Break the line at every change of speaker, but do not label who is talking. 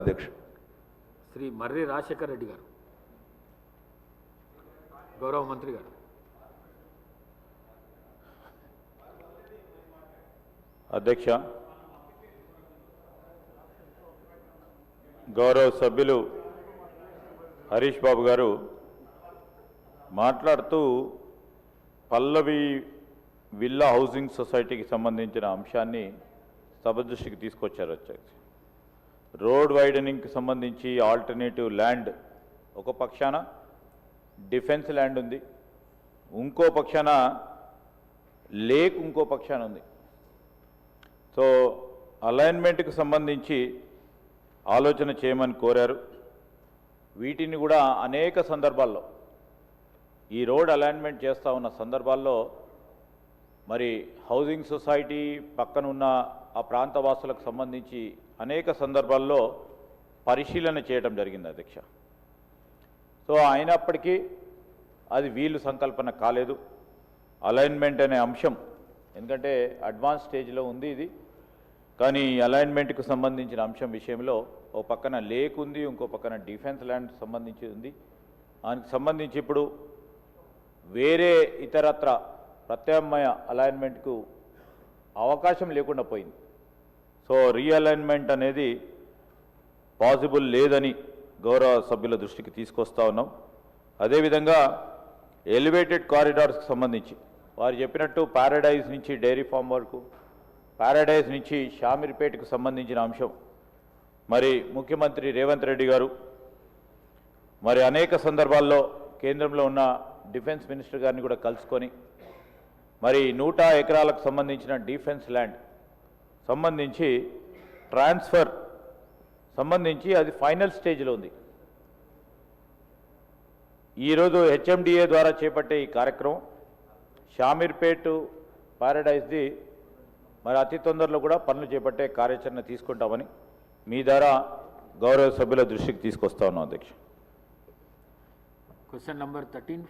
అధ్యక్ష
శ్రీ మర్రి రాజశేఖర్ రెడ్డి గారు, గౌరవ మంత్రి గారు.
అధ్యక్ష, గౌరవ సభ్యులు హరీష్ బాబు గారు మాట్లాడుతూ పల్లవి విల్లా హౌసింగ్ సొసైటీకి సంబంధించిన అంశాన్ని సభ దృష్టికి తీసుకొచ్చారు. అధ్యక్ష, రోడ్ వైడనింగ్కి సంబంధించి ఆల్టర్నేటివ్ ల్యాండ్ ఒక పక్షాన డిఫెన్స్ ల్యాండ్ ఉంది, ఇంకో పక్షాన లేక్ ఇంకో పక్షాన ఉంది. సో అలైన్మెంట్కి సంబంధించి ఆలోచన చేయమని కోరారు. వీటిని కూడా అనేక సందర్భాల్లో ఈ రోడ్ అలైన్మెంట్ చేస్తూ ఉన్న సందర్భాల్లో మరి హౌసింగ్ సొసైటీ పక్కన ఉన్న ఆ ప్రాంతవాసులకు సంబంధించి అనేక సందర్భాల్లో పరిశీలన చేయడం జరిగింది. అధ్యక్ష, సో అయినప్పటికీ అది వీళ్ళు సంకల్పన కాలేదు. అలైన్మెంట్ అనే అంశం ఎందుకంటే అడ్వాన్స్ స్టేజ్లో ఉంది ఇది, కానీ అలైన్మెంట్కు సంబంధించిన అంశం విషయంలో ఓ పక్కన లేక్ ఉంది, ఇంకో పక్కన డిఫెన్స్ ల్యాండ్ సంబంధించి ఉంది. దానికి సంబంధించి ఇప్పుడు వేరే ఇతరత్ర ప్రత్యామ్నాయ అలైన్మెంట్కు అవకాశం లేకుండా పోయింది. సో రీఅలైన్మెంట్ అనేది పాసిబుల్ లేదని గౌరవ సభ్యుల దృష్టికి తీసుకొస్తా ఉన్నాం. అదేవిధంగా ఎలివేటెడ్ కారిడార్స్కి సంబంధించి వారు చెప్పినట్టు ప్యారడైజ్ నుంచి డైరీ ఫామ్ వరకు, ప్యారడైజ్ నుంచి షామీర్పేటకు సంబంధించిన అంశం మరి ముఖ్యమంత్రి రేవంత్ రెడ్డి గారు మరి అనేక సందర్భాల్లో కేంద్రంలో ఉన్న డిఫెన్స్ మినిస్టర్ గారిని కూడా కలుసుకొని మరి 100 ఎకరాలకు సంబంధించిన డిఫెన్స్ ల్యాండ్ సంబంధించి ట్రాన్స్ఫర్ సంబంధించి అది ఫైనల్ స్టేజ్లో ఉంది. ఈరోజు హెచ్ఎండిఏ ద్వారా చేపట్టే ఈ కార్యక్రమం షామీర్పేట్ ప్యారడైజ్ది మరి అతి తొందరలో కూడా పనులు చేపట్టే కార్యాచరణ తీసుకుంటామని మీ ద్వారా గౌరవ సభ్యుల దృష్టికి తీసుకొస్తా ఉన్నాం. అధ్యక్ష,
క్వశ్చన్ నంబర్ 13